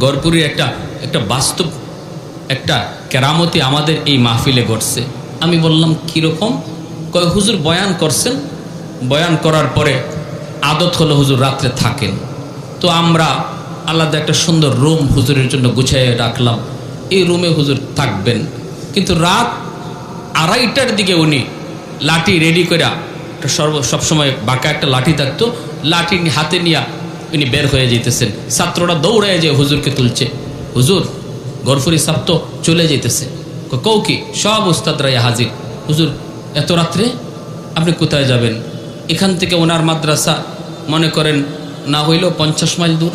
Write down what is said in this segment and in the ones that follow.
গড়পুরির একটা বাস্তব একটা কেরামতি আমাদের এই মাহফিলে ঘটছে। আমি বললাম কীরকম? কয় হুজুর বয়ান করছেন, বয়ান করার পরে আদত হলো হুজুর রাত্রে থাকেন। তো আমরা আলাদা একটা সুন্দর রুম হুজুরের জন্য গুছিয়ে রাখলাম, এই রুমে হুজুর থাকবেন। কিন্তু রাত 2:30টার দিকে উনি লাঠি রেডি করে, একটা সবসময় বাঁকা একটা লাঠি থাকতো, লাঠি হাতে নিয়ে উনি বের হয়ে যেতেছেন। ছাত্ররা দৌড়ে যে হুজুরকে তুলছে, হুজুর গড়ফুরি সাহেব তো চলে যেতেছে। কৌকি সব উস্তাদরা হাজির। হুজুর এত রাত্রে আপনি কোথায় যাবেন? এখান থেকে ওনার মাদ্রাসা মনে করেন না হইলেও 50 মাইল দূর,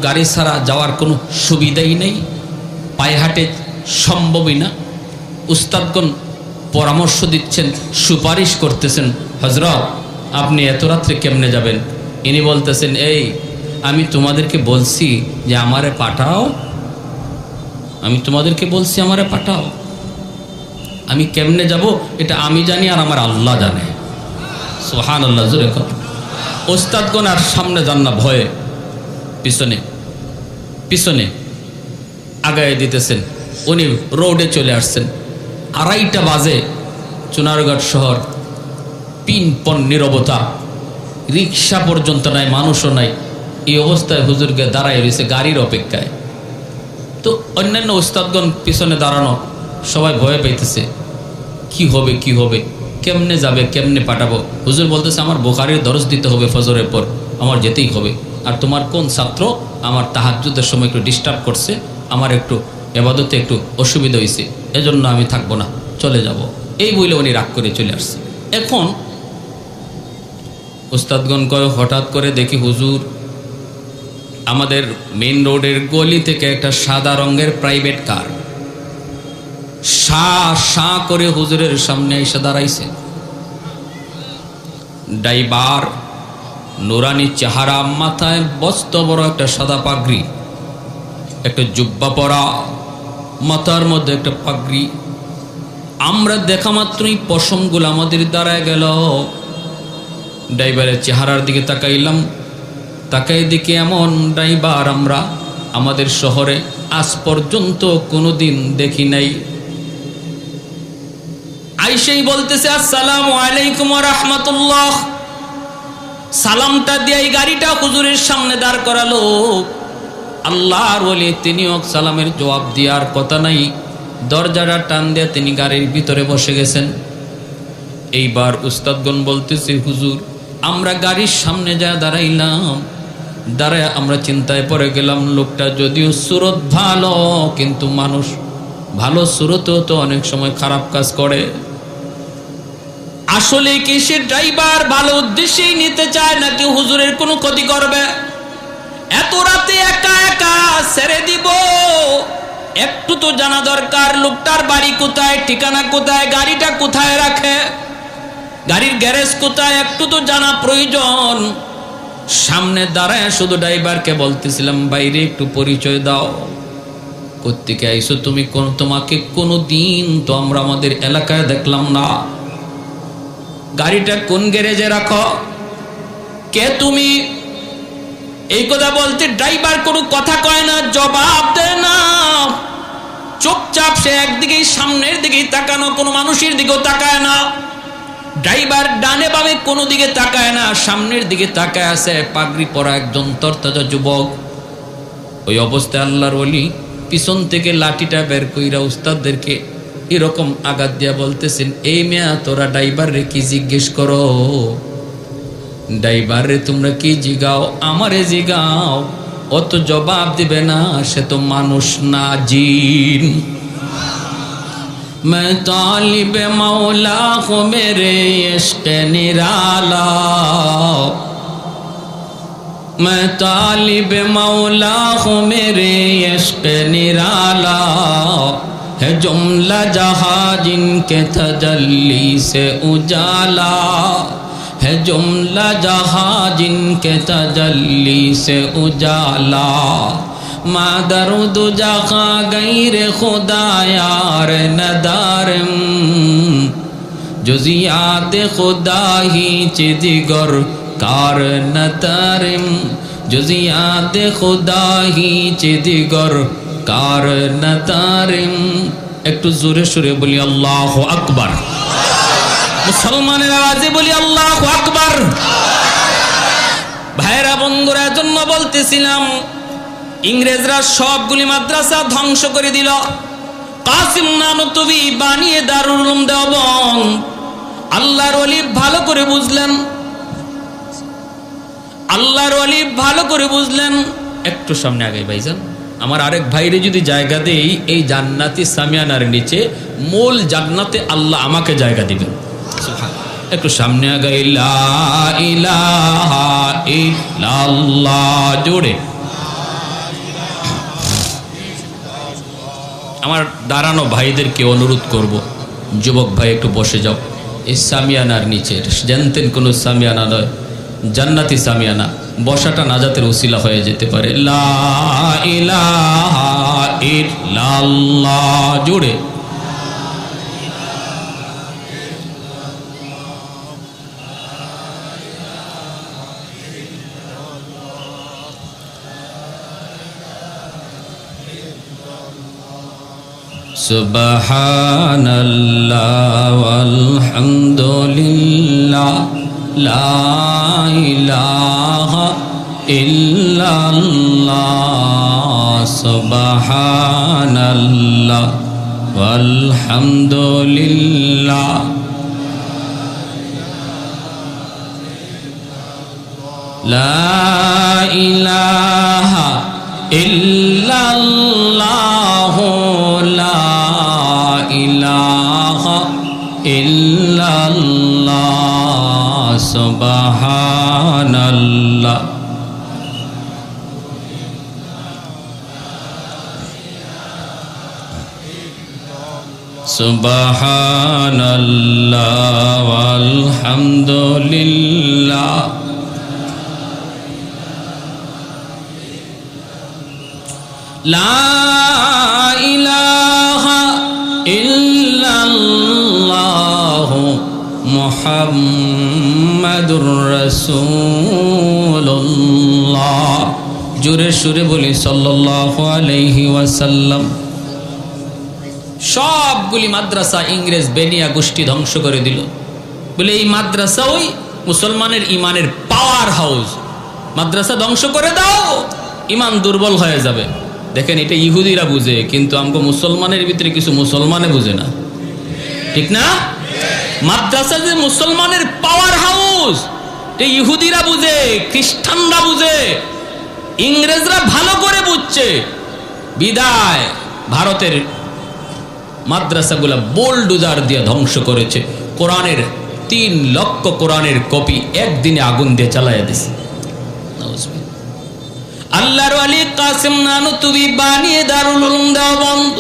গাড়ি ছাড়া যাওয়ার কোনো সুবিধাই নেই, পায়ে হাঁটে সম্ভবই না। উস্তাদগণ পরামর্শ দিচ্ছেন, সুপারিশ করতেছেন, হজরত আপনি এত রাত্রে কেমনে যাবেন? ইনি বলতেছেন, এই আমি তোমাদেরকে বলছি যে আমারে পাঠাও, আমি তোমাদেরকে বলছি আমারে পাঠাও। আমি কেমনে যাব এটা আমি জানি আর আমার আল্লাহ জানে। সুবহানাল্লাহ, জোরে কর। ওস্তাদগণ আর সামনে যান না, ভয়ে পিছনে পিছনে আগায় দিতেছেন। উনি রোডে চলে আসছেন। 2:30 বাজে, চুনারগড় শহর পিনপন নীরবতা, রিক্সা পর্যন্ত নাই, মানুষও নাই। এই অবস্থায় হুজুরকে দাঁড়ায় রয়েছে গাড়ির অপেক্ষায়। তো অন্যান্য ওস্তাদগণ পিছনে দাঁড়ানো, সবাই ভয় পাইতেছে, কি হবে কি হবে, কেমনে যাবে, কেমনে পাঠাবো। হুজুর বলতেছে, আমার বুখারীর দরস দিতে হবে ফজরের পর, আমার যেতেই হবে। আর তোমার কোন ছাত্র আমার তাহাজ্জুদের সময় একটু ডিস্টার্ব করছে, আমার একটু ইবাদতে একটু অসুবিধা হয়েছে, এজন্য আমি থাকবো না, চলে যাব। এই বলে উনি রাগ করে চলে আসছে। এখন উস্তাদগণ কয়, হঠাৎ করে দেখি হুজুর আমাদের মেইন রোডের গলি থেকে একটা সাদা রঙের প্রাইভেট কার সা করে হুজুরের সামনে এসে দাঁড়াইছে। ড্রাইভার নুরানি চেহারা, মাথায় বস্ত বড় একটা সাদা পাগড়ি, একটা জুব্বা পরা, মাথার মধ্যে একটা পাগড়ি। আমরা দেখা মাত্রই পশমগুলো আমাদের দাঁড়ায় গেল। ড্রাইভারের চেহারার দিকে তাকাইলাম, তাকাই দিকে এমন ড্রাইভার আমরা আমাদের শহরে আজ পর্যন্ত কোনোদিন দেখি নাই। আইসেই বলতেছে, আসসালামু আলাইকুম ওয়া রাহমাতুল্লাহ। সালামটা দিয়ে গাড়িটা হুজুরের সামনে দাঁড় করালো। আল্লাহর ওলি তিনিও সালামের জবাব দেওয়ার কথা নাই, দরজাটা টান দিয়ে তিনি গাড়ির ভিতরে বসে গেছেন। এইবার উস্তাদগণ বলতেছে, হুজুর আমরা গাড়ির সামনে যা দাঁড়াইলাম, দাঁড়ায় আমরা চিন্তায় পড়ে গেলাম, লোকটা যদিও সুরত ভালো, কিন্তু মানুষ ভালো সুরতেও তো অনেক সময় খারাপ কাজ করে। আসলে কি সে ড্রাইভার ভালো উদ্দেশ্যেই নিতে চায় নাকি হুজুরের কোনো ক্ষতি করবে? এত রাতে একা একা ছেড়ে দিব, একটু তো জানা দরকার লোকটার বাড়ি কোথায়, ঠিকানা কোথায়, গাড়িটা কোথায় রাখে, গাড়ির গ্যারেজ কোথায়, একটু তো জানা প্রয়োজন। সামনে দাঁড়ায় শুধু ড্রাইভারকে বলতেছিলাম, বাইরে একটু পরিচয় দাও, কোত্থেকে আইসো তুমি, তোমাকে কোনো দিন তো আমরা আমাদের এলাকায় দেখলাম না, গাড়িটা কোন গ্যারেজে রাখো, কে তুমি? এই কথা বলতে ড্রাইভার কোনো কথা কয় না, জবাব দেয় না, চুপচাপ সে একদিকেই সামনের দিকেই তাকানো, কোনো মানুষের দিকেও তাকায় না। ড্রাইভার ডানে বামে কোনো দিকে তাকায় না, সামনের দিকে তাকায় আছে পাগড়ি পরা একজন তরতাজা যুবক। ওই অবস্থায় আল্লাহর ওলি পিছন থেকে লাঠিটা বের কইরা উস্তাদদেরকে এরকম আঘাত দিয়া বলতেছেন, এই মেয়া তোরা ড্রাইভার রে কি জিজ্ঞেস করো, ড্রাইভার রে তোমরা কি জিগাও, আমারে জিগাও, অত জবাব দিবে না, সে তো মানুষ না, জিন। मैं तालिब मौला हूँ मेरे इश्क़ निराला, मैं तालिब मौला हूँ मेरे इश्क़ निराला, है जुमला जहाँ जिनके तजल्ली से उजाला, है जुमला जहाँ जिनके तजल्ली से उजाला, मादरुद जहाँ गैर खुदा यार नदारम, जुजियात खुदा ही चिदिगर कार नतारम, जुजियात खुदा ही चिदिगर कार नतारिम। একটু জোরে সুরে বলি আল্লাহু আকবার। মুসলমানের আওয়াজে বলি আল্লাহু আকবার। ভাইরা বন্ধুরা, জন্য বলতেছিলাম ইংরেজরা সবগুলি মাদ্রাসা ধ্বংস করে দিল। কাসিম নানতুবি বানিয়ে দারুল উলুম দেওবন্দ। আল্লাহর ওলি ভালো করে বুঝলেন, আল্লাহর ওলি ভালো করে বুঝলেন। একটু সামনে আগে ভাইজান, আমার আরেক ভাইরে যদি জায়গা দেই এই জান্নাতি সামিয়ানার নিচে, মূল জান্নাতে আল্লাহ আমাকে জায়গা দিবেন। একটু সামনে আগে, লা ইলাহা ইল্লাল্লাহ জোরে। আমার দাঁড়ানো ভাইদেরকে অনুরোধ করব, যুবক ভাই একটু বসে যাও এই সামিয়ানার নিচে। জানতেন কোনো সামিয়ানা নয়, জান্নাতি সামিয়ানা। বসাটা নাজাতের উসিলা হয়ে যেতে পারে। লা ইলাহা ইল্লাল্লাহ জোরে। সুবহানাল্লাহ ওয়ালহামদুলিল্লাহ লা ইলাহা ইল্লাল্লাহ সুবহানাল্লাহ ওয়ালহামদুলিল্লাহ লা ইলাহা ইল্লাল্লাহ লা ইলাহা ইল্লাল্লাহ সুবহানাল্লাহ সুবহানাল্লাহ ওয়ালহামদুলিল্লাহ লা ইলাহা ইল্লাল্লাহ মুহাম্মাদুর রাসূলুল্লাহ। জোরে সুরে বলি সাল্লাল্লাহু আলাইহি ওয়াসাল্লাম। সবগুলি মাদ্রাসা ইংরেজ বেনিয়া গোষ্ঠী ধ্বংস করে দিল। বলে এই মাদ্রাসা ওই মুসলমানের ইমানের পাওয়ার হাউস। মাদ্রাসা ধ্বংস করে দাও, ইমান দুর্বল হয়ে যাবে। দেখেন, এটা ইহুদিরা বুঝে, কিন্তু আমগো মুসলমানের ভিতরে কিছু মুসলমানে বুঝে না, ঠিক না? মাদ্রাসা যে মুসলমানের পাওয়ার হাউস, এটা ইহুদিরা বুঝে, খ্রিস্টানরা বুঝে, ইংরেজরা ভালো করে বুঝছে। বিদায় ভারতের মাদ্রাসাগুলা বোলডোজার দিয়ে ধ্বংস করেছে। কোরআনের 3 লক্ষ কোরআনের কপি একদিনে আগুন দিয়ে চালাইয়া দিছে। আল্লাহর ওলি কাসিম নানতুবি বানিয়ে দারুল উলুম দেওবন্দ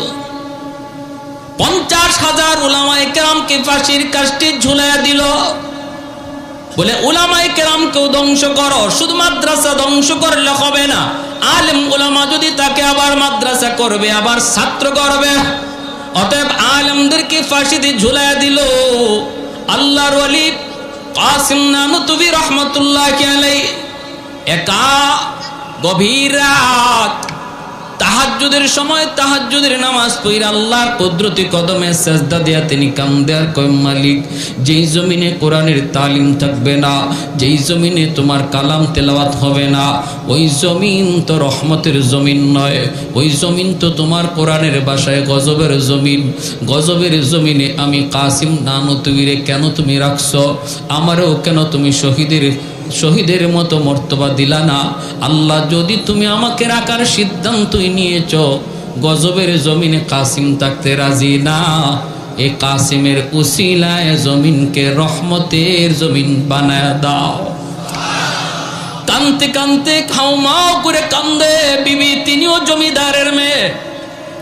50,000 উলামায়ে কেরামকে ফাঁসির কাস্টে ঝুলাইয়া দিল। বলে উলামায়ে কেরামকেও ধ্বংস করো, শুধু মাদ্রাসা ধ্বংস করলে হবে না, আলেম উলামা যদি তাকে আবার মাদ্রাসা করবে, আবার ছাত্র করবে। অতএব আলেমদেরকে ফাঁসিতে ঝুলাইয়া দিল। আল্লাহর ওলি কাসিম নানতুবি রহমতুল্লাহি আলাইহি একা গভীর রাত তাহাজ্জুদের সময় তাহাজ্জুদের নামাজ পড়ে আল্লাহর কুদরতি কদমে সিজদা দিয়া তিনি কান্দে আর কয়, মালিক, যেই জমিনে কোরআনের তালিম থাকবে না, যেই জমিনে তোমার কালাম তেলাওয়াত হবে না, ওই জমিন তো রহমতের জমিন নয়, ওই জমিন তো তোমার কোরআনের ভাষায় গজবের জমিন। গজবের জমিনে আমি কাসিম নানতুবিরে কেন তুমি রাখছো? আমারও কেন তুমি শহীদের মতো মর্তবা দিলা না? আল্লাহ, যদি তুমি আমাকে রাখার সিদ্ধান্তই নিয়েছ, গজবের জমিনে কাসিম থাকতে রাজি না, এ কাসিমের উসিলায় জমিনকে রহমতের জমিন বানায় দাও। কানতে কানতে খাওমাও করে কান্দে বিবি, তিনিও জমিদারের মেয়ে।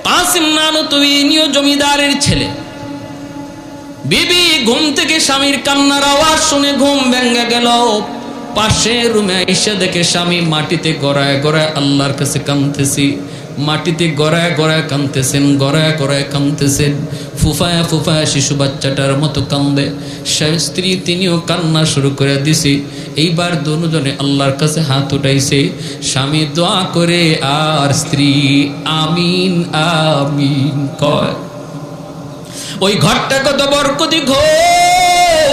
কাসিম নানতুবি ইনিও জমিদারের ছেলে। বিবি ঘুম থেকে স্বামীর কান্নার আওয়াজ শুনে ঘুম ভেঙে গেল। পাশে রুমে এসে দেখে স্বামী মাটিতে গড়ায় গড়ায় আল্লাহর কাছে কাঁদতেছি। মাটিতে গড়ায় গড়ায় কাঁদতেছেন, গড়ায় গড়ায় কাঁদতেছেন, ফুফায়া ফুফায়া শিশু বাচ্চাটার মতো কান্দে। স্ত্রী তিনিও কান্না শুরু করে দিছে। এইবার দুজনে আল্লাহর কাছে হাত উঠাইছে। স্বামী দোয়া করে আর স্ত্রী আমিন আমিন কয়। ওই ঘরটা কত বরকতি ঘর,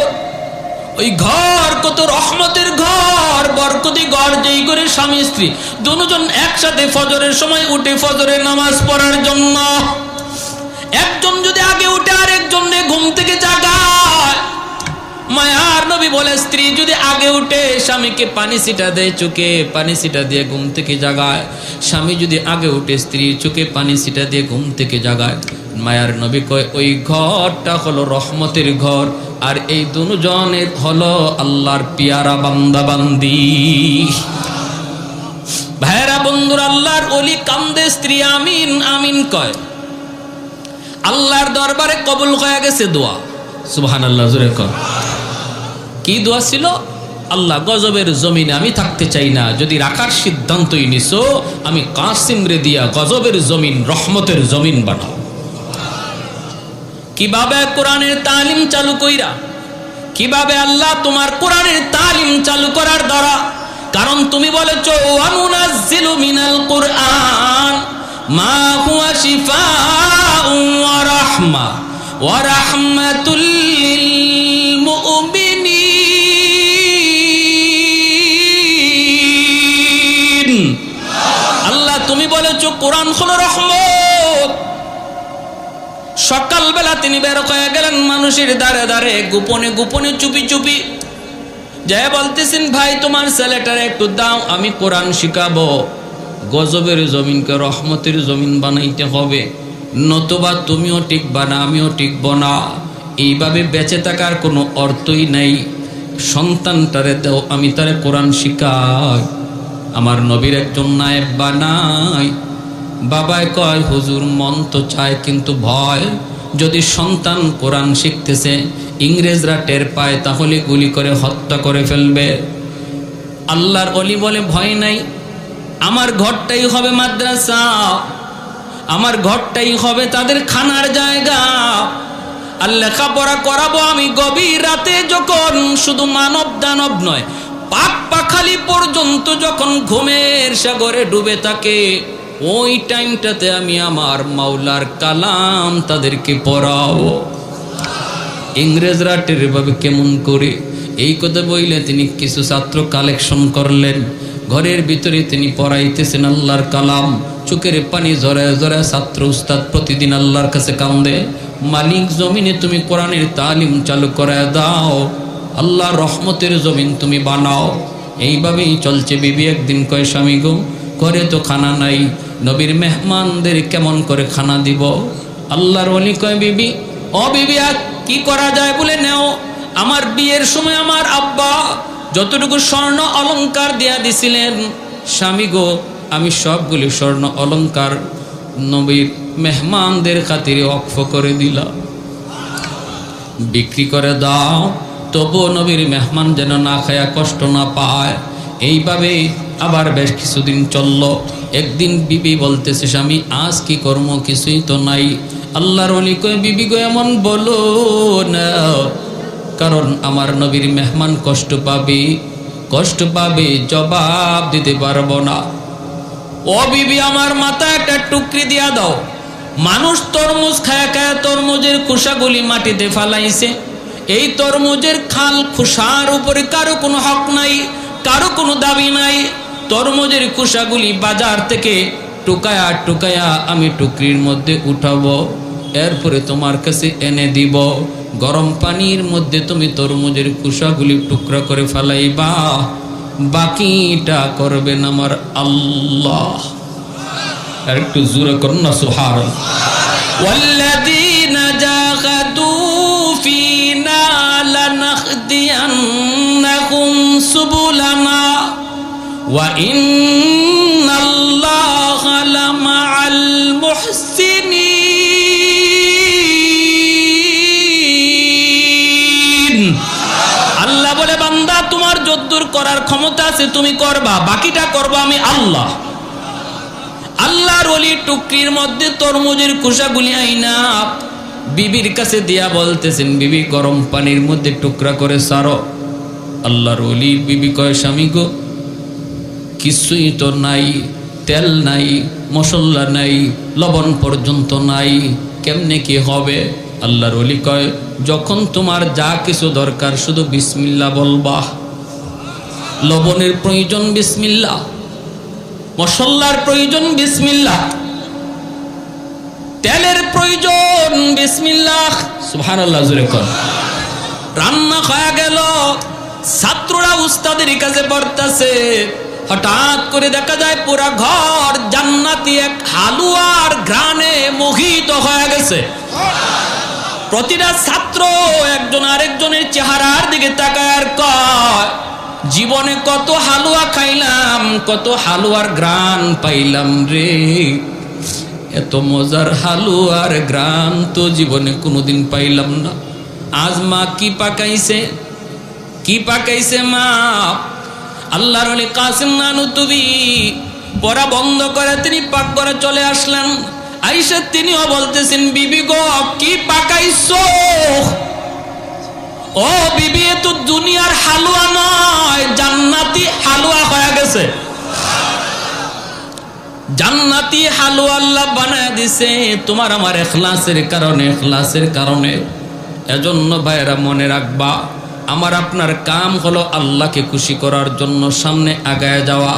ওই ঘর কত রহমতের ঘর, বরকতি ঘর। যেই করে স্বামী স্ত্রী দুজন একসাথে ফজরের সময় উঠে ফজরের নামাজ পড়ার জন্য, একজন যদি আগে উঠে আর একজনে ঘুম থেকে জাগায়, মায়ার নবী বলে স্ত্রী যদি আগে উঠে স্বামীকে পানি ছিটা দেয়, চোখে পানি ছিটা দিয়ে ঘুম থেকে জাগায়। স্বামী যদি আগে উঠে স্ত্রীর চোখে পানি ছিটা দিয়ে ঘুম থেকে জাগায়। মায়ার নবী কয় ওই ঘরটা হলো রহমতের ঘর, আর এই দুজনের হলো আল্লাহর পিয়ারা বান্দা বান্দি। ভাইরা বন্ধুরা, আল্লাহর ওলি কান্দে, স্ত্রী আমিন আমিন কয়। আল্লাহর দরবারে কবুল হয়ে গেছে দোয়া। সুবহানাল্লাহ, জোরে কর। কি দোয়া ছিল? আল্লাহ গজবের জমিনে আমি থাকতে চাই না, যদি রাখার সিদ্ধান্তই নিছো আমি কাসিম রে দিয়া গজবের জমিন রহমতের জমিন বানাও। কিভাবে কোরআনের তালিম চালু কইরা, কিভাবে আল্লাহ তোমার কোরআনের তালিম চালু করার দ্বারা, কারণ তুমি বলেছো ওয়ানুনাজ্জিলু মিনাল কুরআন মা হুয়া শিফাউন ওয়া রাহমা ওয়া রাহমাতুল লিল মুমিনিন। আল্লাহ তুমি বলেছো কোরআন হলো রহমত। সকালবেলা তিনি বের হয়ে গেলেন মানুষের দ্বারে দ্বারে, গোপনে গোপনে চুপি চুপি যাই বলতেছেন, ভাই তোমার ছেলেটার একটু দাও, আমি কোরআন শিখাবো। গজবের জমিনকে রহমতের জমিন বানাইতে হবে, নতুবা তুমিও টিকবা না আমিও টিকব না। এইভাবে বেঁচে থাকার কোনো অর্থই নাই। সন্তানটারে দাও, আমি তারে কোরআন শিখাই, আমার নবীর একজন নায়েব বানাই। বাবায় কয় হুজুর মন তো চায় কিন্তু ভয়, যদি সন্তান কোরআন শিখতেছে ইংরেজরা টের পায় তাহলে গুলি করে হত্যা করে ফেলবে। আল্লাহর ওলি বলে ভয় নাই, আমার ঘরটাই হবে মাদ্রাসা, আমার ঘরটাই হবে তাদের খানার জায়গা। আর লেখাপড়া করাবো আমি গভীর রাতে, যখন শুধু মানব দানব নয় পাক পাখালি পর্যন্ত যখন ঘুমের সাগরে ডুবে থাকে, ওই টাইমটাতে আমি আমার মাওলার কালাম তাদেরকে পড়াবো। ইংরেজরা টের পাবে কেমন করে। এই কথা বইলে তিনি কিছু ছাত্র কালেকশন করলেন, ঘরের ভিতরে তিনি পড়াইতেছেন আল্লাহর কালাম, চোখের পানি ঝরায় ঝরায় ছাত্র উস্তাদ প্রতিদিন আল্লাহর কাছে কান্দে, মালিক জমিনে তুমি কোরআনের তালিম চালু করে দাও, আল্লাহর রহমতের জমিন তুমি বানাও। এইভাবেই চলছে। বিবি একদিন কয় স্বামী গো, ঘরে তো খানা নাই, নবীর মেহমানদের কেমন করে খানা দিব? আল্লাহর ওলি কয় বিবি, ও বিবি কি করা যায় বলে নেও। আমার বিয়ের সময় আমার আব্বা যতটুকু স্বর্ণ অলংকার দিয়া দিছিলেন, স্বামী গো আমি সবগুলি স্বর্ণ অলংকার নবীর মেহমানদের খাতিরে অক্ষ করে দিলাম, বিক্রি করে দাও, তবুও নবীর মেহমান যেন না খায়া কষ্ট না পায়। এইভাবে আবার বেশ কিছুদিন চলল। একদিন বিবি বলতেছে স্বামী আজ কি কর্ম, কিছুই তো নাই। আল্লাহর ওলি কয় বিবি গো এমন বলো না, কারণ আমার নবীর মেহমান কষ্ট পাবে, কষ্ট পাবে, জবাব দিতে পারবো না। ও বিবি আমার মাথায় একটা টুকরি দিয়া দাও। মানুষ তরমুজ খায়া খায়া তরমুজের খোসাগুলি মাটিতে ফালাইছে, এই তরমুজের খাল খোসার উপরে কারো কোনো হক নাই, কারো কোনো দাবি নাই। তরমুজের খোসাগুলি বাজার থেকে টুকায়া টুকায়া আমি টুকরির মধ্যে উঠাবো, এরপরে তোমার কাছে এনে দিব। গরম পানির মধ্যে তুমি তরমুজের খোসাগুলি টুকরা করে ফেলাইবা, বাকিটা করবেন আমার আল্লাহ। আর একটু জোরে করুন না সুবহানাল্লাহ। ওয়াল্লাযীনা জাহাদু ফীনা লানাহদিয়ান্নাহুম সুবুলানা ওয়া ইন্নাল্লাহা লামাআল মুহসিনিন। আল্লাহ বলে বান্দা তোমার যদ্দুর করার ক্ষমতা আছে তুমি করবা, বাকিটা করবা আমি আল্লাহ। আল্লাহর ওলি টুকরির মধ্যে তরমুজের খোসাগুলি আইনা বিবির কাছে দিয়া বলতেছেন, বিবি গরম পানির মধ্যে টুকরা করে সারো। আল্লাহর ওলির বিবি কয়, স্বামী গো কিছুই তো নাই, তেল নাই, মশলা নাই, লবণ পর্যন্ত নাই, কেমনে কি হবে? আল্লাহর ওলি কয়, যখন তোমার যা কিছু দরকার শুধু বিসমিল্লাহ বলবা। লবণের প্রয়োজন বিসমিল্লাহ, মশলার প্রয়োজন বিসমিল্লাহ, তেলের প্রয়োজন বিসমিল্লাহ। সুবহানাল্লাহ জোরে কর। রান্না হয়ে গেল, ছাত্ররা উস্তাদের কাছে পড়তেছে, হঠাৎ করে দেখা যায় পুরা ঘর জান্নাতি এক হালুয়ার ঘ্রাণে মোহিত হয়ে গেছে। প্রতিটা ছাত্র একজন আরেকজনের চেহারার দিকে তাকায় আর কয়, জীবনে কত হালুয়া খাইলাম, কত হালুয়ার ঘ্রাণ পাইলাম রে, এত মজার হালুয়ার ঘ্রাণ তো জীবনে কোনোদিন পাইলাম না। আজ মা কি পাকাইছে, কি পাকাইছে মা? আল্লাহর ওলি কাসিম নানুতুবি পড়া বন্ধ করে তিনি পাক করে চলে আসলেন। আয়েশা তিনিও বলতেছেন, বিবি গো কি পাকাইছো? ও বিবি, এ তো দুনিয়ার হালুয়া নয়, জান্নাতি হালুয়া হয়ে গেছে। জান্নাতি হালুয়া আল্লাহ বানায় দিছে তোমার আমার ইখলাসের কারণে, ইখলাসের কারণে। এজন্য ভাইরা মনে রাখবা, আমার আপনার কাম হলো আল্লাহকে খুশি করার জন্য সামনে আগায় যাওয়া।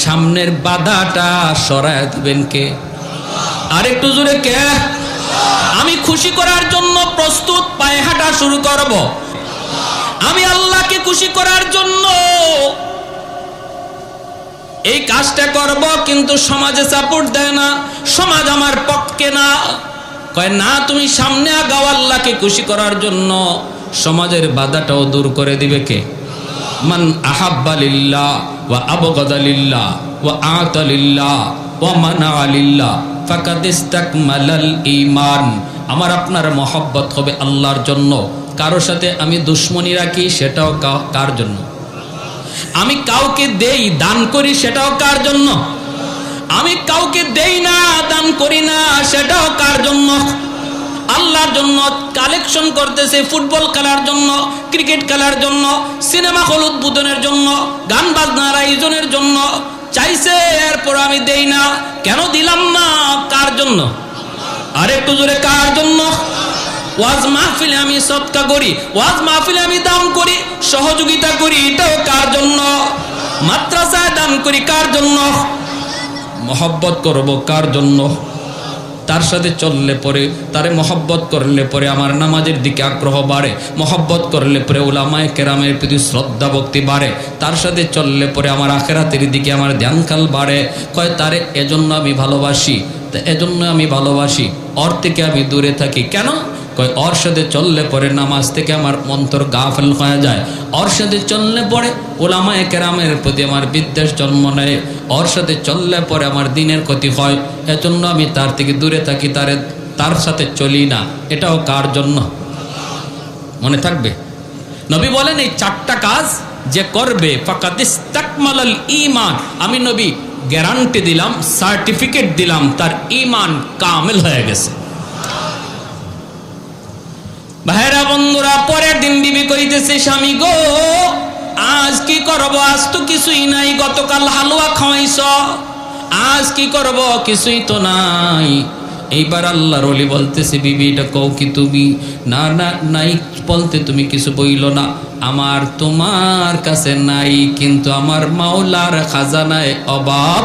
সামনের বাধাটা সরায় দিবেন কে? আর একটু জোরে কে? আমি খুশি করার জন্য প্রস্তুত, পায়ে হাঁটা শুরু করব। আমি আল্লাহকে খুশি করার জন্য এই কাজটা করব, কিন্তু সমাজে সাপোর্ট দেয় না, সমাজ আমার পক্ষে না। কয় না, তুমি সামনে আগাও আল্লাহকে খুশি করার জন্য। সমাজের বাধাটাও দূর করে দিবে কে? মান আহাব্বা লিল্লাহ ওয়া আবগাদা লিল্লাহ ওয়া আতা লিল্লাহ ওয়া মানা লিল্লাহ ফাকাদ ইসতাকমালাল ঈমান। আমার আপনার মহব্বত হবে আল্লাহর জন্য। কারোর সাথে আমি দুশ্মনী রাখি, সেটাও কার জন্য? আমি কাউকে দেই, দান করি, সেটাও কার জন্য? আমি কাউকে দেই না, দান করি না, সেটাও কার জন্য? আল্লাহর জন্য। কালেকশন করতেছে ফুটবল খেলার জন্য, ক্রিকেট খেলার জন্য, সিনেমা হল উদ্বোধনের জন্য, গান বাজনার আয়োজনের জন্য চাইছে, এরপর আমি দেই না। কেন দিলাম না? কার জন্য? আর একটু জোরে, কার জন্য? ওয়াজ মাহফিলে আমি সদকা করি, ওয়াজ মাহফিলে আমি দান করি, সহযোগিতা করি, এটাও কার জন্য? মাদ্রাসায় দান করি, কার জন্য? মহব্বত করব কার জন্য? তার সাথে চললে পরে, তারে মহব্বত করলে পরে আমার নামাজের দিকে আগ্রহ বাড়ে, মহব্বত করলে পরে উলামায়ে কেরামের প্রতি শ্রদ্ধা ভক্তি বাড়ে, তার সাথে চললে পরে আমার আখিরাতের দিকে আমার ধ্যানকাল বাড়ে। কয় তারে এজন্য আমি ভালোবাসি, তা এজন্য আমি ভালোবাসি, ওর থেকে আমি দূরে থাকি। কেন? কয় ওর সাথে চললে পরে নামাজ থেকে আমার অন্তর গাফেল হয়ে যায়, ওর সাথে চললে পরে উলামায়ে কেরামের প্রতি আমার বিদ্বেষ জন্ম নেয়, ওর সাথে চললে পরে আমার দিনের ক্ষতি হয়, এজন্য আমি তার থেকে দূরে থাকি, তার সাথে চলি না। এটাও কার জন্য? মনে থাকবে, নবী বলেন এই চারটা কাজ যে করবে ফাকাদ ইসতাকমালাল ঈমান, আমি নবী গ্যারান্টি দিলাম, সার্টিফিকেট দিলাম, তার ঈমান কামেল হয়ে গেছে। ভাইরা বন্ধুরা, পরের দিন বিবি কইতেছে, স্বামী গো আজ কি করব? আজ তো কিছুই নাই, গতকাল হালুয়া খাওয়াইছ, আজ কি করব? কিছুই তো নাই। এইবার আল্লাহর ওলি বলতেছে, বিবি এটা কও কি তুমি? না না, নাই বলতে তুমি কিছু বইল না। আমার তোমার কাছে নাই, কিন্তু আমার মাওলার খাজানায় অভাব।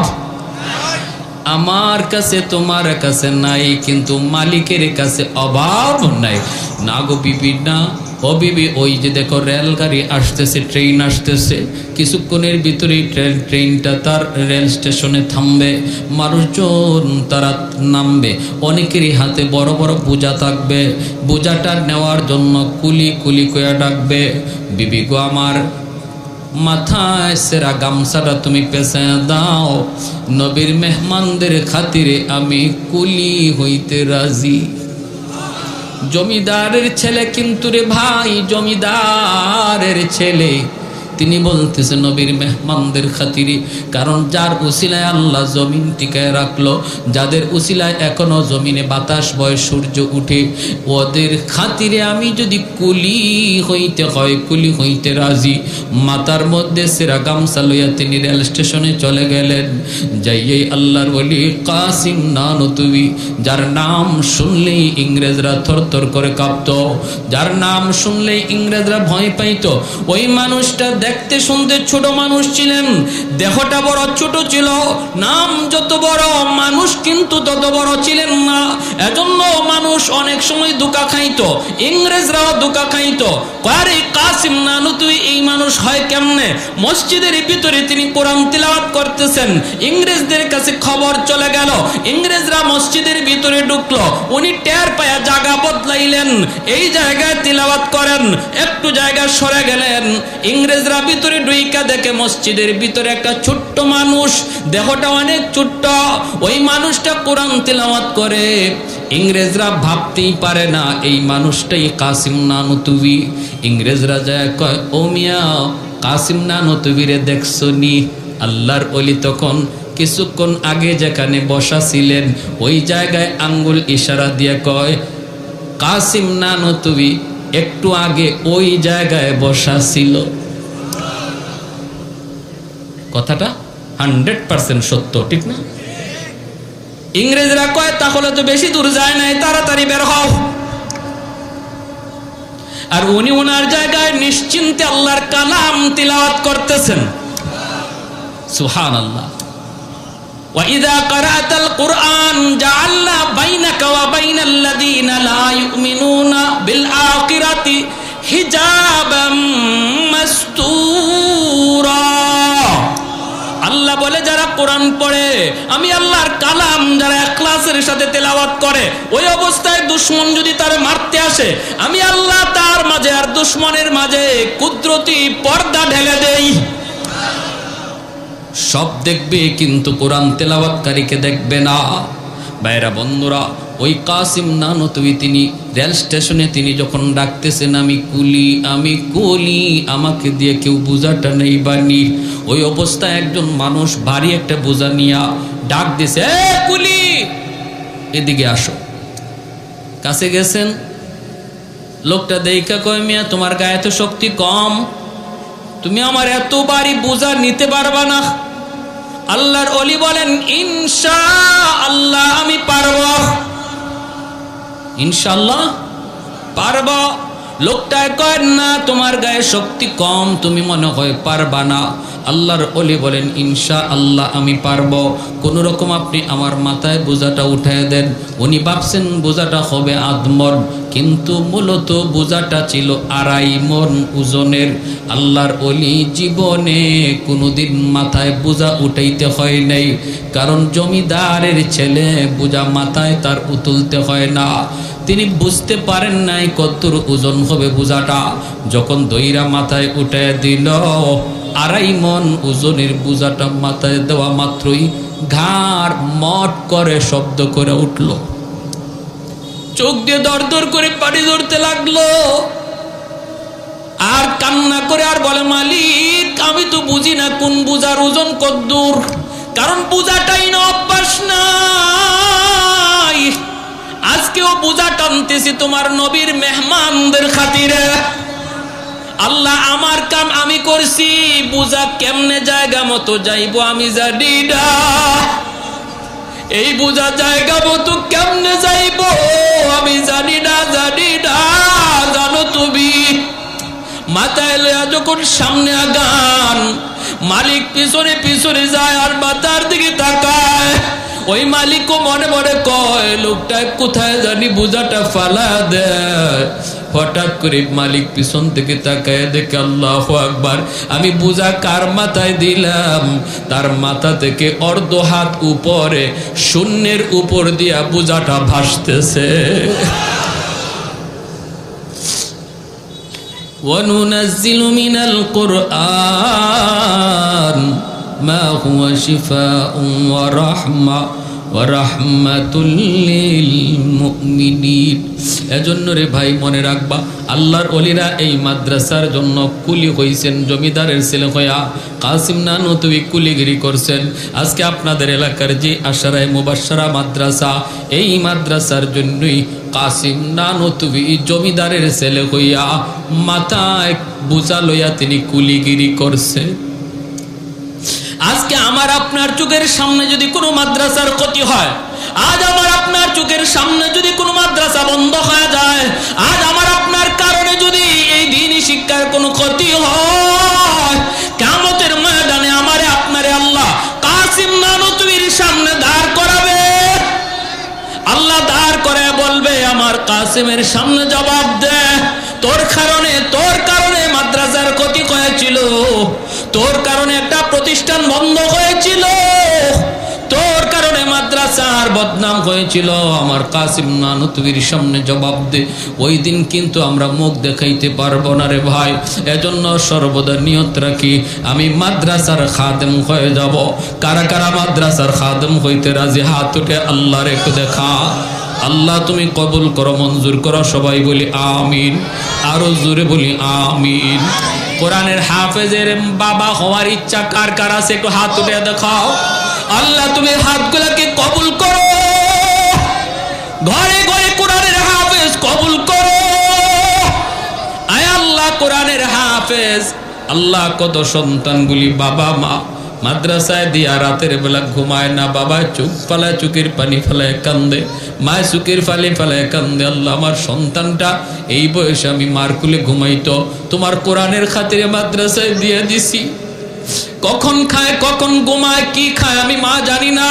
আমার কাছে তোমার কাছে নাই, কিন্তু মালিকের কাছে অভাব নাই। না গো বিবি না, ও বিবি, ওই যে দেখো রেলগাড়ি আসতেছে, ট্রেন আসতেছে, কিছুক্ষণের ভিতরেই ট্রেনটা তার রেল স্টেশনে থামবে, মানুষজন তারা নামবে, অনেকেরই হাতে বড় বড় বোঝা থাকবে, বোঝাটা নেওয়ার জন্য কুলি কুলি কয়া ডাকবে। বিবি গো আমার মাথায় সেরা গামছাটা তুমি পেছায় দাও, নবীর মেহমানদের খাতিরে আমি কুলি হইতে রাজি। জমিদারের ছেলে কিন্তু রে ভাই, জমিদারের ছেলে তিনি বলতেছে নবীর মেহমানদের খাতিরে, কারণ যার উসিলায় আল্লাহ জমিন টিকায় রাখলো, যাদের উসিলায় এখনো জমিনে বাতাস বয়, সূর্য উঠে, ওদের খাতিরে আমি যদি কুলি হইতে হয় কুলি হইতে রাজি। মাথার মধ্যে সেরা গামছা লইয়া তিনি রেল স্টেশনে চলে গেলেন। যাইয়ে আল্লাহর ওলি কাসিম নানতুবি, যার নাম শুনলেই ইংরেজরা থরথর করে কাঁপত, যার নাম শুনলেই ইংরেজরা ভয় পাইত। ওই মানুষটা দেখতে শুনতে ছোট মানুষ ছিলেন, দেহটা বড় ছোট ছিল, নাম যত বড় মানুষ কিন্তু তত বড় ছিলেন না। এজন্য মানুষ অনেক সময় ধোঁকা খাইত, ইংরেজরাও ধোঁকা খাইত। আরে কাসিম নানুতুবি এই মানুষ হয় কেমনে? মসজিদের ভিতরে তিনি কোরআন তিলাওয়াত করতেছেন, ইংরেজদের কাছে খবর চলে গেল, ইংরেজরা মসজিদের ভিতরে ঢুকলো, উনি টের পায়া জায়গা বদলাইলেন, এই জায়গায় তিলাওয়াত করেন, একটু জায়গা সরে গেলেন, ইংরেজরা ভিতরে ঢুইকা দেখে মসজিদের ভিতরে একটা ছোট্ট মানুষ, দেহটা অনেক ছোট্ট, ওই মানুষটা কোরআন তিলাওয়াত করে। ইংরেজরা ভাবতেই পারে না এই মানুষটাই কাসিম নানুতুবি। ইংরেজরা যায় কয়, ও মিয়া কাসিম নানুতুবিরে দেখছো নি? আল্লাহর ওলি তখন কিছুক্ষণ আগে যেখানে বসা ছিলেন ওই জায়গায় আঙ্গুল ইশারা দিয়ে কয়, কাসিম নানুতুবি একটু আগে ওই জায়গায় বসা ছিল। কথাটা 100% সত্য, ঠিক না? ইংরেজরা কয়, তাহলে তো বেশি দূর যায় নাই, তাড়াতাড়ি বের হও। আর উনি ওনার জায়গায় নিশ্চিন্তে আল্লাহর কালাম তিলাওয়াত করতেছেন। সুবহানাল্লাহ। ওয়া ইযা ক্বারাতাল কুরআন জাআলনা বাইনাকা ওয়া বাইনাল্লাযীনা লা ইউমিনুনা বিল আখিরাতি হিজাবাম মাসতুরা। আল্লাহ বলে, যারা কোরআন পড়ে, আমি আল্লাহর কালাম যারা ইখলাসের সাথে তেলাওয়াত করে, ওই অবস্থায় দুশমন যদি তারে মারতে আসে, আমি আল্লাহ তার মাঝে আর দুশমনের মাঝে কুদরতি পর্দা ঢেলে দেই। সব দেখবে কিন্তু কোরআন তেলাওয়াতকারীকে দেখবে না। ভাইরা বন্ধুরা, ওই কাসিম নানুতুবি তিনি রেল স্টেশনে তিনি যখন ডাকতেছেন, আমি কুলি আমি কুলি, আমাকে দিয়ে কেউ বোঝাটা নেই বানি, ওই অবস্থায় একজন মানুষ ভারী একটা বোঝা নিয়া ডাক দিছে, এ কুলি এদিকে আসো। কাছে গেছেন, লোকটা দেখা কয়, মিয়া তোমার গায়ে তো শক্তি কম, তুমি আমার এত ভারী বোঝা নিতে পারবা না। আল্লাহর ওলি বলেন, ইনশাআল্লাহ আমি পারব, ইনশাআল্লাহ পারব। লোকটায় কয়, না তোমার গায়ে শক্তি কম, তুমি মনে হয় পারবা না। আল্লাহর ওলি বলেন, ইনশাআল্লাহ আমি পারব, কোন রকম আপনি আমার মাথায় বোঝাটা উঠায় দেন। উনি ভাবছেন বোঝাটা হবে আধমন, কিন্তু মূলত বোঝাটা ছিল 2.5 মণ ওজনের। আল্লাহর ওলি জীবনে কোনোদিন মাথায় বোঝা উঠাইতে হয় নাই, কারণ জমিদারের ছেলে বোঝা মাথায় তার তুলতে হয় না। তিনি বুঝতে পারেন নাই কতর ওজন হবে বোঝাটা, যখন দইরা মাথায় উঠায় দিল, 2.5 মণ ওজনের বোঝাটা মাথায় দেওয়া মাত্রই ঘাড় মট করে শব্দ করে উঠল, চোখ দিয়ে দরদর করে পানি ধরতে লাগলো, আর কান্না করে আর বলে, মালিক আমি তো বুঝি না কোন বোঝার ওজন কদ্দূর, কারণ বোঝাটাই না অভ্যাস নাই। আজকেও বোঝা টানতেছি তোমার নবীর মেহমানদের খাতিরে। আল্লাহ আমার কাম আমি করছি, বোঝা কেমনে জায়গা মতো যাইবো আমি জানি না, এই বোঝা জায়গা মতো কেমনে যাইবো আমি জানি না, জানি না। জানো তুমি, মাথায় লয়া যখন সামনে আগান, মালিক পিছনে পিছনে যায় আর মাথার দিকে তাকায়, ওই মালিকও মনে মনে কয়, লোকটায় কোথায় জানি বোঝাটা ফালা দেয়। হঠাৎ করে মালিক পিছন থেকে তাকায় দেখে, আল্লাহু আকবার, আমি বোঝা কার মাথায় দিলাম, তার মাথা থেকে অর্ধ হাত উপরে শূন্যের উপর দিয়া বোঝাটা ভাসতেছে। وَنُنَزِّلُ مِنَ الْقُرْآنِ مَا هُوَ شِفَاءٌ وَرَحْمَةٌ ওয়া রাহমাতুল লিল মুমিনিন। এজন্য রে ভাই মনে রাখবা, আল্লাহর ওলিরা এই মাদ্রাসার জন্য কুলি হইছেন, জমিদারের ছেলে হইয়া কাসিম নানুতুবি কুলিগিরি করছেন। আজকে আপনাদের এলাকার যে আশারায়ে মুবাশশারা মাদ্রাসা, এই মাদ্রাসার জন্যই কাসিম নানুতুবি জমিদারের ছেলে হইয়া মাথায় বোঝা লইয়া তিনি কুলিগিরি করছে। আজকে আমার আপনার চোখের সামনে যদি কোনো মাদ্রাসার ক্ষতি হয়, আজ আমার আপনার চোখের সামনে যদি কোনো মাদ্রাসা বন্ধ হয়ে যায়, আজ আমার আপনার কারণে যদি এই দ্বীনি শিক্ষার কোনো ক্ষতি হয়, কিয়ামতের ময়দানে আমারে আপনারে আল্লাহ কাসিম নানুতুবির সামনে দাঁড় করাবে। আল্লাহ দাঁড় করে বলবে, আমার কাসিমের সামনে জবাব দে, তোর কারণে মাদ্রাসার ক্ষতি হয়েছিল, তোর কারণে একটা প্রতিষ্ঠান বন্ধ হয়েছিল, তোর কারণে মাদ্রাসার বদনাম হয়েছিল, আমার কাসিম নানুতুবির সামনে জবাব দে। ওই দিন কিন্তু আমরা মুখ দেখাইতে পারবো না রে ভাই। এজন্য সর্বদা নিয়ত রাখি, আমি মাদ্রাসার খাদেম হয়ে যাব। কারা কারা মাদ্রাসার খাদেম হইতে রাজি? হাত উঠে আল্লাহর একটু দেখা। আল্লাহ তুমি কবুল করো, মঞ্জুর করো। সবাই বলি আমিন, আরো জোরে বলি আমিন। কোরআনের হাফেজের বাবা হওয়ার ইচ্ছা কার কার আছে? একটু হাত উঠে দেখাও। আল্লাহ তুমি হাতগুলোকে কবুল করো, ঘরে ঘরে কোরআনের হাফেজ কবুল করো। আয় আল্লাহ কোরআনের হাফেজ। আল্লাহ কত সন্তানগুলি বাবা মা মাদ্রাসায় দিয়া রাতের বেলা ঘুমায় না, বাবা চোখ ফালায়, চোখের পানি ফেলায় কান্দে, মায় চোখের ফালি ফেলায় কান্দে। আল্লাহ আমার সন্তানটা এই বয়সে আমি মার কুলে ঘুমাইতো, তোমার কোরআনের খাতিরে মাদ্রাসায় দিয়ে দিছি। কখন খায় কখন ঘুমায় কি খায় আমি মা জানি না।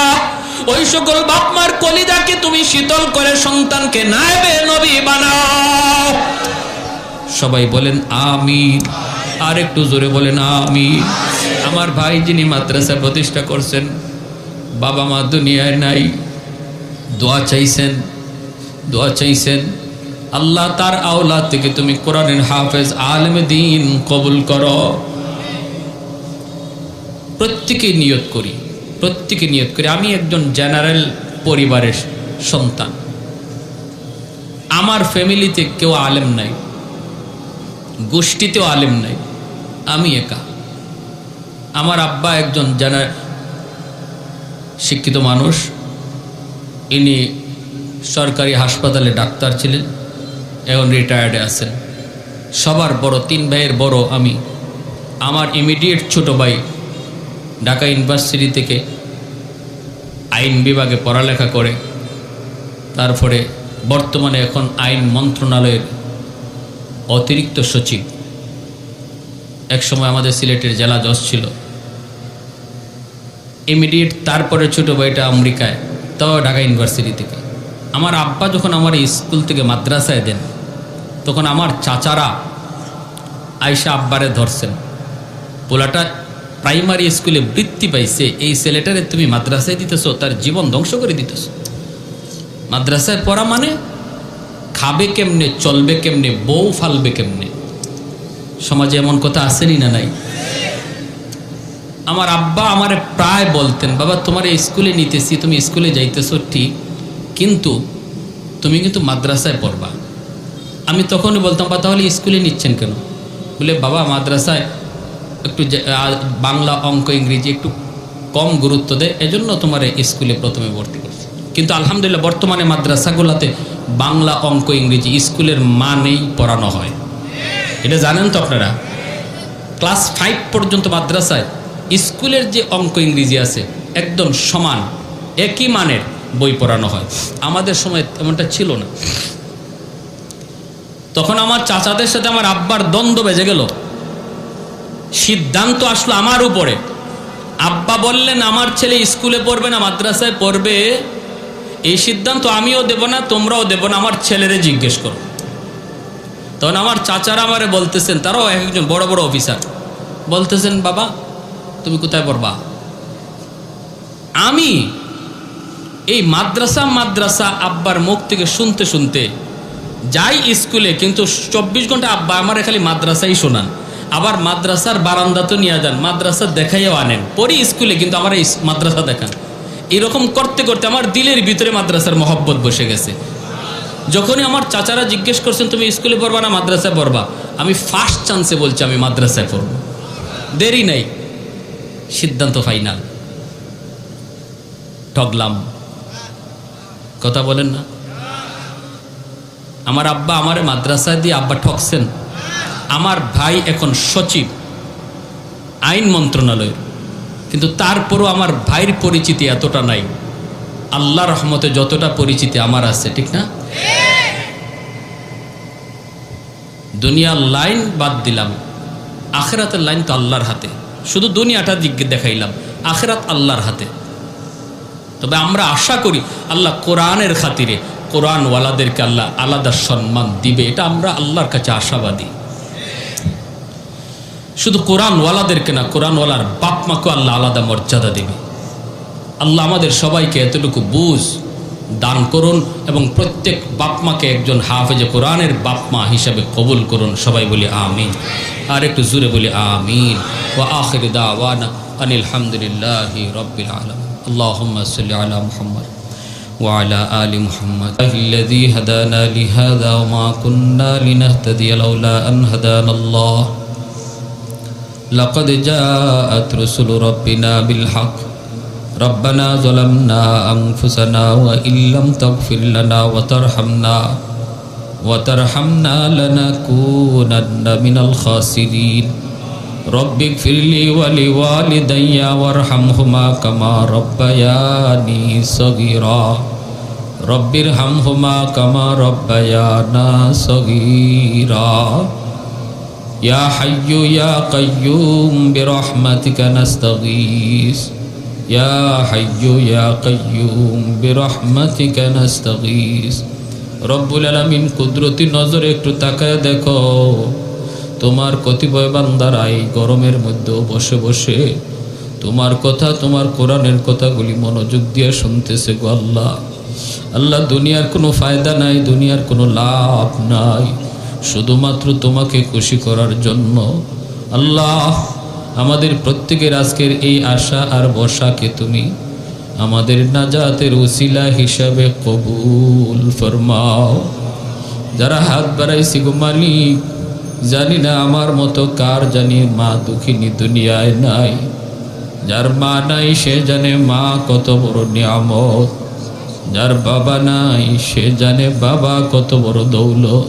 ওই সকল বাপ মার কলিজাকে তুমি শীতল করে সন্তানকে নায়েবে নবী বানাও। সবাই বলেন আমিন, আর একটু জোরে বলেন আমিন। আমার ভাই যিনি মাদ্রাসা প্রতিষ্ঠা করছেন, বাবা মা দুনিয়ায় নাই, দোয়া চাইছেন আল্লাহ তার আওলাদ থেকে তুমি কোরআনের হাফেজ আলেম দ্বীন কবুল করো। প্রত্যেকে নিয়ত করি আমি একজন জেনারেল পরিবারের সন্তান, আমার ফ্যামিলিতে কেউ আলেম নাই, গোষ্ঠীতেও আলেম নাই, আমি একা। আমার আব্বা একজন শিক্ষিত মানুষ, ইনি সরকারি হাসপাতালে ডাক্তার ছিলেন, এখন রিটায়ার্ডে আছেন। সবার বড়, 3 ভাইয়ের বড় আমি। আমার ইমিডিয়েট ছোট ভাই ঢাকা ইউনিভার্সিটি থেকে আইন বিভাগে পড়ালেখা করে, তারপরে বর্তমানে এখন আইন মন্ত্রণালয়ের অতিরিক্ত সচিব। একসময় আমাদের সিলেটের জেলা জজ ছিল। ইমিডিয়েট তারপরে ছোট ভাইটা আমেরিকায়, তাও ঢাকা ইউনিভার্সিটি থেকে। আমার আব্বা যখন আমার স্কুল থেকে মাদ্রাসায় দেন, তখন আমার চাচারা আয়সা আব্বারে ধরছেন, পোলাটা প্রাইমারি স্কুলে বৃত্তি পাইছে, এই ছেলেটারে তুমি মাদ্রাসায় দিতেছো, তার জীবন ধ্বংস করে দিতেছো। মাদ্রাসায় পড়া মানে খাবে কেমনে, চলবে কেমনে, বউ ফালবে কেমনে। সমাজে এমন কথা আসেনি না নাই? আমার আব্বা আমারে প্রায় বলতেন, বাবা তোমার এই স্কুলে নিতেছি, তুমি স্কুলে যাইতেছো ঠিক, কিন্তু তুমি কিন্তু মাদ্রাসায় পড়বা। আমি তখনই বলতাম, বা তাহলে স্কুলে নিচ্ছেন কেন? বলে বাবা মাদ্রাসায় একটু বাংলা অঙ্ক ইংরেজি একটু কম গুরুত্ব দেয়, এজন্য তোমার স্কুলে প্রথমে ভর্তি করছে। কিন্তু আলহামদুলিল্লাহ বর্তমানে মাদ্রাসাগুলোতে বাংলা অঙ্ক ইংরেজি স্কুলের মানেই পড়ানো হয়। এটা জানেন তো আপনারা? ক্লাস 5 পর্যন্ত মাদ্রাসায় স্কুলের যে অঙ্ক ইংরেজি আছে একদম সমান, একই মানের বই পড়ানো হয়। আমাদের সময় এমনটা ছিল না। তখন আমার চাচাদের সাথে আমার আব্বার দ্বন্দ্ব বেজে গেল। সিদ্ধান্ত আসলো আমার উপরে। আব্বা বললেন আমার ছেলে স্কুলে পড়বে না মাদ্রাসায় পড়বে, এই সিদ্ধান্ত আমিও দেব না, তোমরাও দেব না, আমার ছেলেরে জিজ্ঞেস করো। তখন আমার চাচারা আমারে বলতেছেন, তারাও একজন বড় বড় অফিসার, বলতেছেন বাবা তুমি কোথায় পড়বা? আমি এই মাদ্রাসা আব্বার মুখ থেকে শুনতে শুনতে যাই স্কুলে, কিন্তু 24 ঘন্টা আব্বা আমার খালি মাদ্রাসাই শোনান। আবার মাদ্রাসার বারান্দা তো নিয়ে যান, মাদ্রাসা দেখাইও আনেন, পড়ি স্কুলে কিন্তু আমার এই মাদ্রাসা দেখান। এরকম করতে করতে আমার দিলের ভিতরে মাদ্রাসার মহব্বত বসে গেছে। যখনই আমার চাচারা জিজ্ঞেস করছেন তুমি স্কুলে পড়বা না মাদ্রাসায় পড়বা, আমি ফার্স্ট চান্সে বলছি আমি মাদ্রাসায় পড়ব। দেরি নাই, সিদ্ধান্ত ফাইনাল। ঠগলাম, কথা বলেন না? আমার আব্বা আমারে মাদ্রাসায় দিয়ে আব্বা ঠকছেন। আমার ভাই এখন সচিব আইন মন্ত্রণালয়ের, কিন্তু তারপরও আমার ভাইয়ের পরিচিতি এতটা নাই। আল্লাহ রহমতে যতটা পরিচিতি আমার আছে, ঠিক না? দুনিয়ার লাইন বাদ দিলাম, আখেরাতের লাইন তো আল্লাহর হাতে। শুধু দুনিয়াটা দেখাইলাম, আখেরাত আল্লাহর হাতে। তবে আমরা আশা করি আল্লাহ কোরআনের খাতিরে কোরআনওয়ালাদেরকে আল্লাহ আলাদা সম্মান দিবে, এটা আমরা আল্লাহর কাছে আশাবাদী। শুধু কোরআনওয়ালাদেরকে না, কোরআনওয়ালার বাপ মাকেও আল্লাহ আলাদা মর্যাদা দেবে। আল্লাহ আমাদের সবাইকে এতটুকু বুঝ দান করুন এবং প্রত্যেক বাপ মাকে একজন হাফেজে কোরআনের বাপ মা হিসাবে কবুল করুন। সবাই বলি আমিন, আর একটু জোরে বলি আমিন। ওয়া আখিরু দাওয়ানা আনিল হামদুলিল্লাহি রাব্বিল আলামিন। আল্লাহুম্মা সাল্লি আলা মুহাম্মদ ওয়া আলা আলি মুহাম্মদ। আল্লাযী হাদানা লিহাযা ওয়া মা কুন্না লিনাহতাদিয়া লাউলা আন হাদানাল্লাহ। লাকাদ জাআত রুসুলু রাব্বিনা বিল হক। ربنا ظلمنا أنفسنا وإن لم تغفر لنا وترحمنا لنكونن من الخاسرين رب اغفر لي ولوالدي وارحمهما كما ربياني صغيرا رب ارحمهما كما ربيانا صغيرا يا حي يا قيوم برحمتك نستغيث يا حي يا قيوم برحمتك نستغيث রব্বুল আলামিন কুদরতি নজরে একটু তাকায় দেখো, তোমার কতিপয় বান্দারা এই গরমের মধ্যে বসে বসে তোমার কথা, তোমার কোরআনের কথাগুলি মনোযোগ দিয়ে শুনতেছে গো আল্লাহ। আল্লাহ, দুনিয়ার কোনো ফায়দা নাই, দুনিয়ার কোনো লাভ নাই, শুধুমাত্র তোমাকে খুশি করার জন্য। আল্লাহ, আমাদের প্রত্যেকের আজকের এই আশা আর বসাকে তুমি আমাদের নাজাতের উসিলা হিসাবে কবুল ফরমাও। যারা হাত বাড়াইছি গো মালিক, জানি না আমার মতো কার জানি মা দুঃখিনী দুনিয়ায় নাই। যার মা নাই সে জানে মা কত বড় নিয়ামত, যার বাবা নাই সে জানে বাবা কত বড় দৌলত।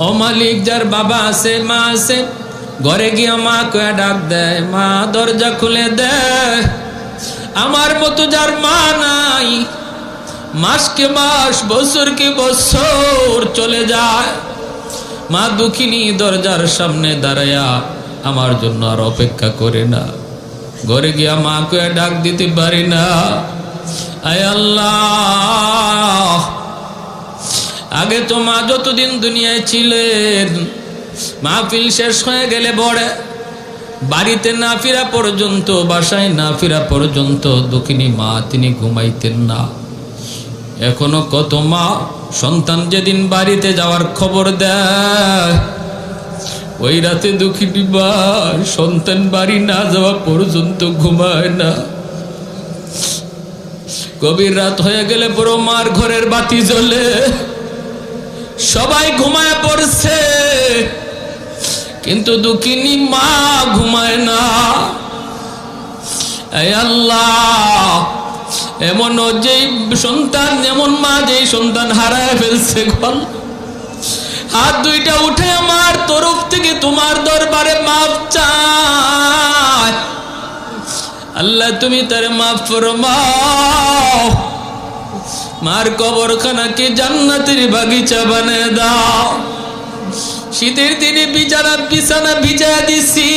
ও মালিক, যার বাবা আছে মা আছে, ঘরে গিয়া মা কয়ে ডাক দেয়, মা দরজা খুলে দেয়। আমার মতো যার মা নাই, মাসকে মাস বছরকে বছর চলে যায়, মা দুঃখিনী দরজার সামনে দাঁড়ায়া আমার জন্য আর অপেক্ষা করে না। ঘরে গিয়া মা কয়ে ডাক দিতে পারি না। আয় আল্লাহ, আগে তো মা যতদিন দুনিয়ায় ছিলেন, মাহফিল শেষ হয়ে গেলে বড়ে বাড়িতে না ফিরা পর্যন্ত, বাসায় না ফিরা পর্যন্ত দুঃখিনী মা তিনি ঘুমাইতেন না। এখনো কত মা সন্তান যেদিন বাড়িতে যাওয়ার খবর দেয়, ওই রাতে দুঃখিনী মা সন্তান বাড়ি না যাওয়া পর্যন্ত ঘুমায় না। গভীর রাত হয়ে গেলে পুরো মার ঘরের বাতি জ্বলে, সবাই ঘুমায় পড়ছে, কিন্তু দুঃখিনী মা ঘুমায় না। এই আল্লাহ, এমন যেই সন্তান, যেমন মা যেই সন্তান হারায় ফেলছে, হাত দুইটা উঠে আমার তরফ থেকে তোমার দরবারে মাফ চায়। আল্লাহ, তুমি তার মাফ ফরমাও, মার কবরখানাকে জান্নাতের বাগিচা বানিয়ে দাও। শীতের দিনে বিছানা ভিজা দিছি,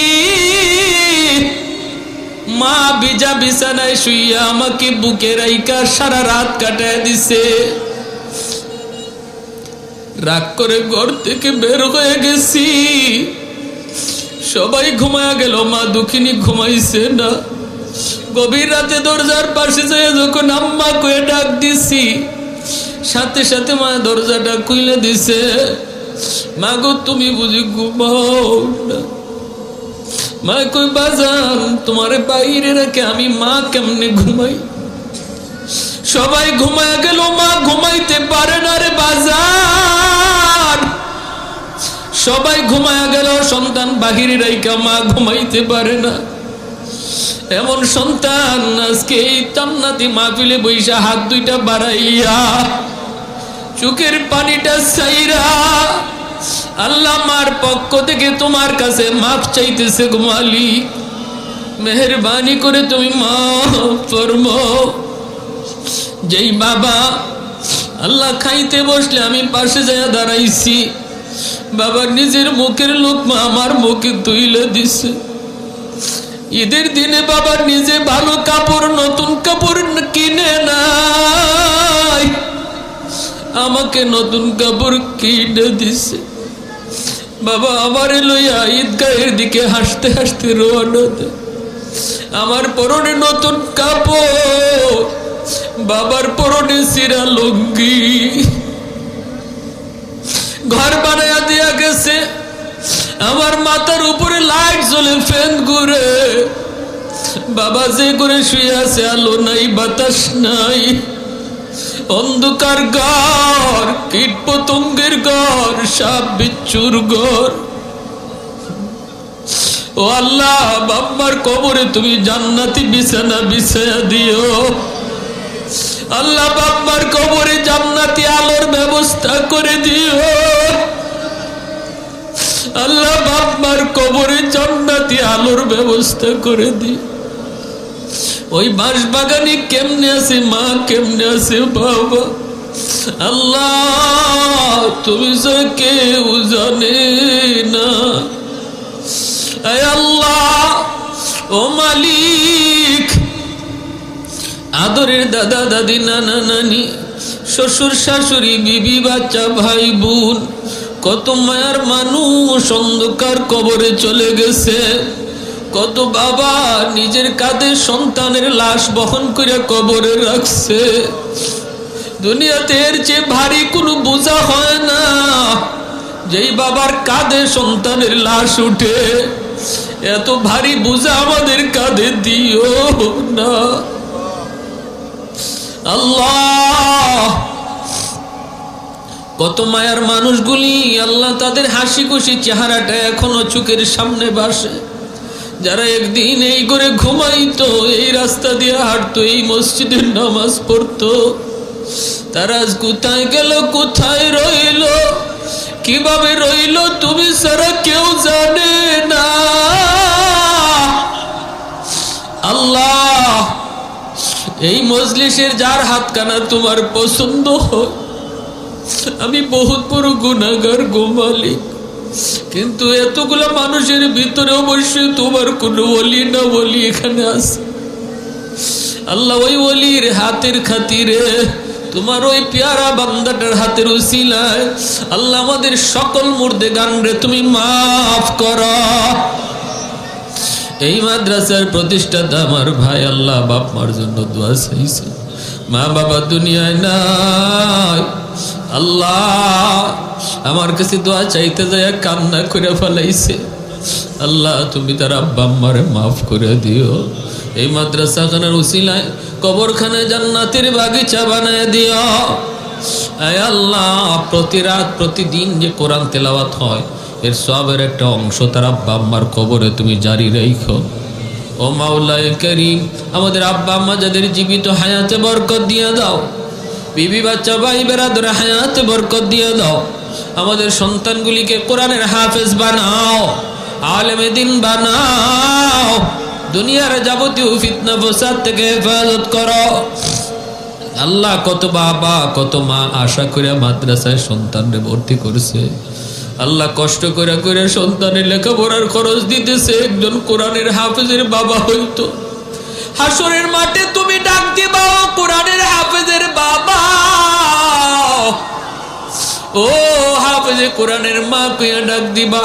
মা ভিজা বিছানায় শুইয়া আমাকে বুকে রাইকা সারা রাত কাটায় দিছে। রাগ করে ঘর থেকে বের হয়ে গেছি, সবাই ঘুমায়া গেল, মা দুঃখিনী ঘুমাইছে না। গভীর রাতে দরজার পাশে যেয়ে যখন আম্মা কয়ে ডাক দিছি, সাথে সাথে মা দরজাটা খুলে দিছে। মা গো, তুমি বুঝি ঘুমাও না? মা কই বাজান তোমার বাইরে রেখে আমি মা কেমনে ঘুমাই? সবাই ঘুমায় গেল, মা ঘুমাইতে পারে না রে বাজান। সবাই ঘুমায় গেল, সন্তান বাহিরে রাইকা মা ঘুমাইতে পারে না। এমন সন্তান আজকে এই জান্নাতি মাহফিলে বইসা হাত দুইটা বাড়াইয়া চোখের পানিটা ছাইরা আল্লাহ মার পক্ষ থেকে তোমার কাছে মাফ চাইতেছে গো মালিক, মেহেরবানি করে তুমি মাফ ফরমাও। যেই বাবা আল্লাহ খাইতে বসলে আমি পাশে যায় দাঁড়াইছি, বাবা নিজের মুখের লোকমা আমার মুখে তুইলে দিছে। ঈদের দিনে বাবা নিজে ভালো কাপড়, নতুন কাপড় কিনে নাই, আমাকে নতুন কাপড় কিনে দিছে। বাবা আমার লইয়া ঈদগাহের দিকে হাসতে হাসতে রওনা দেয়। আমার পরনে নতুন কাপড়, বাবার পরনে চিরা লুঙ্গি। ঘর বানায়া দিয়া গেছে, আমার মাথার উপরে লাইট জ্বলে, ফ্যান ঘুরে। বাবা যে করে শুয়ে আছে, আলো নাই বাতাস নাই, অন্ধকার ঘর, কীট পতঙ্গের ঘর, সাপ বিচ্ছুর ঘর। ও আল্লাহ, বাবার কবরে তুমি জান্নাতি বিছানা বিছায়া দিও। আল্লাহ বাবার কবরে জান্নাতি আলোর ব্যবস্থা করে দিও। আল্লাহ বাবার কবরে জান্নাতি আলোর ব্যবস্থা করে দিও। ওই বাঁশবাগানে কেমনে আছে মা, কেমনে আছে বাবা, আল্লাহ তুমি ছাড়া কেউ জানে না। আয় আল্লাহ, ও মালিক, আদরের দাদা দাদি, নানা নানি, শ্বশুর শাশুড়ি, বিবি বাচ্চা, ভাই বোন, কত মায়ার মানুষ অন্ধকার কবরে চলে গেছে। কত বাবা নিজের কাঁধে সন্তানের লাশ বহন করে কবরে রাখছে। দুনিয়াতে এর চেয়ে ভারী কোনো বোঝা হয় না। যেই বাবার কাঁধে সন্তানের লাশ উঠে, এত ভারী বোঝা আমাদের কাঁধে দিও না আল্লাহ। কত মায়ার মানুষগুলি আল্লাহ, তাদের হাসি খুশি চেহারাটা এখনো চোখের সামনে ভাসে। যারা একদিন এই করে ঘুমাইতো, এই রাস্তা দিয়ে হাঁটতো, এই মসজিদের নামাজ পড়তো, তারা আজ কোথায় গেল, কোথায় রইল, কিভাবে রইল, তুমি ছাড়া কেউ জানে না আল্লাহ। এই মজলিসের যার হাতখানা তোমার পছন্দ হয়, আমি বহুত বড় গুনাহগার গো মালিক, কিন্তু এতগুলা মানুষের ভিতরে অবশ্যই তোমার কোনো ওলি না ওলি এখানে আছে আল্লাহ। ওই ওলির হাতের খাতিরে, তোমার ওই পেয়ারা বান্দাটার হাতের উসিলায় আল্লাহ আমাদের সকল মুর্দে গানরে তুমি মাফ করো। এই মাদ্রাসার প্রতিষ্ঠাতা আমার ভাই আল্লাহ বাপ মার জন্য দোয়া চাইছে। মা বাবা দুনিয়ায় নাই আল্লাহ, আমার কাছে দোয়া চাইতে যায় কান্না করে ফেলাইছে। আল্লাহ তুমি তার আব্বা আম্মারে মাফ করে দিও। এই মাদ্রাসাখানার উসিলায় কবরখানায় জান্নাতের বাগিচা বানায় দিও। আয় আল্লাহ, প্রতি রাত প্রতিদিন যে কোরআন তেলাওয়াত হয়, এর সবের একটা অংশ তার আব্বা আম্মার কবরে তুমি জারি রাখো। ও মাওলায়ে করিম, আমাদের আব্বা আম্মা যাদের জীবিত হায়াতে বরকত দিয়ে দাও, বিবি বাচ্চা ভাই বেরাদর হায়াতে বরকত দিয়ে দাও। আমাদের সন্তানগুলিকে কোরআনের হাফেজ বানাও, আলেমে দিন বানাও, দুনিয়ার যাবতীয় ফিতনা ফসাদ থেকে হেফাজত করো আল্লাহ। কত বাবা কত মা আশা করে মাদ্রাসায় সন্তানরে ভর্তি করছে আল্লাহ, কষ্ট করে করে সন্তানের লেখাপড়ার খরচ দিতেছে। একজন কোরআনের হাফেজের বাবা হইতো, হাসরের মাঠে তুমি ডাক দিবা, কোরআনের হাফেজের বাবা, ও হাফেজে কোরআনের মা কইয়া ডাক দিবা।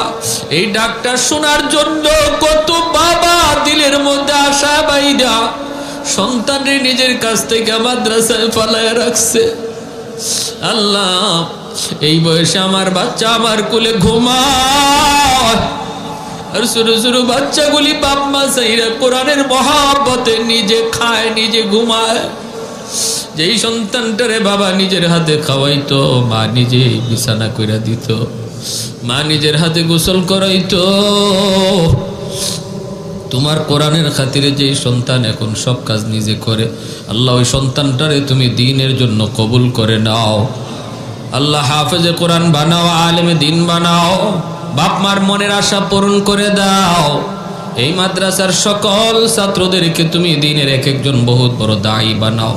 এই ডাকটা শোনার জন্য কত বাবা দিলের মধ্যে আশা বাইরা সন্তানের নিজের কাছ থেকে মাদ্রাসায় ফালায় রাখছে। আল্লাহ, এই বয়সে আমার বাচ্চা আমার কোলে ঘুমায়, আর ছোট ছোট বাচ্চাগুলি বাপ মা চাইরা কোরআনের মহাব্বতে নিজে খায় নিজে ঘুমায়। যেই সন্তানটারে বাবা নিজের হাতে খাওয়াইতো, মা নিজে বিছানা কইরা দিত, মা নিজের হাতে গোসল করাইতো, তোমার কোরআনের খাতিরে যেই সন্তান এখন সব কাজ নিজে করে, আল্লাহ ওই সন্তানটারে তুমি দ্বীনের জন্য কবুল করে নাও। আল্লাহ হাফেজে কোরআন বানাও, আলেমে দ্বীন বানাও, বাপ মার মনের আশা পূরণ করে দাও। এই মাদ্রাসার সকল ছাত্রদেরকে তুমি দ্বীনের এক একজন বহুত বড় দায়ী বানাও।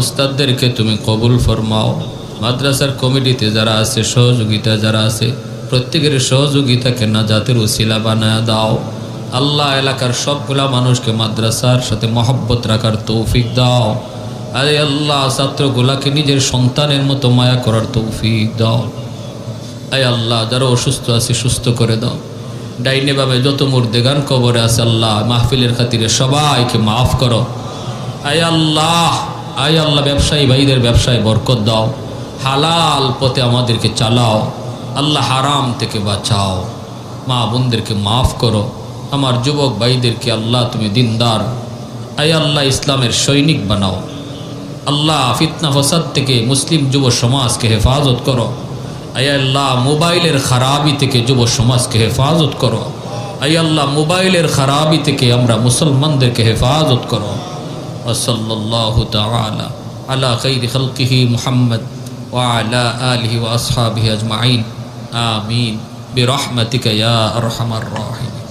উস্তাদদেরকে তুমি কবুল ফরমাও। মাদ্রাসার কমিটিতে যারা আছে, সহযোগিতা যারা আছে, প্রত্যেকের সহযোগিতাকে নাজাতের উসিলা বানায় দাও। আল্লাহ এলাকার সবগুলা মানুষকে মাদ্রাসার সাথে মহব্বত রাখার তৌফিক দাও। আরে আল্লাহ ছাত্রগুলাকে নিজের সন্তানের মতো মায়া করার তৌফিক দাও। আয় আল্লাহ যারা অসুস্থ আছে সুস্থ করে দাও। ডাইনে বামে যত মুর্দেগান কবরে আছে আল্লাহ মাহফিলের খাতিরে সবাইকে মাফ করো। আয় আল্লাহ ব্যবসায়ী ভাইদের ব্যবসায় বরকত দাও। হালাল পথে আমাদেরকে চালাও। আল্লাহ হারাম থেকে বাঁচাও। মা বোনদেরকে মাফ করো। আমার যুবক ভাইদেরকে আল্লাহ তুমি দিনদার, আয় আল্লাহ ইসলামের সৈনিক বানাও। আল্লাহ ফিতনা ফসাদ থেকে মুসলিম যুব সমাজকে হেফাজত করো। আয় আল্লাহ মোবাইলের খারাপি থেকে যুব সমাজকে হেফাজত করো। আয় আল্লাহ মোবাইলের খারাপি থেকে আমরা মুসলমানদেরকে হেফাজত করো। ওয়াসাল্লাল্লাহু তাআলা আলা খাইরি খালকিহি মুহাম্মদ ওয়া আলা আলিহি ওয়া আসহাবিহি আজমাইন। আমিন বিরহমাতিকা ইয়া আরহামার রাহিমিন।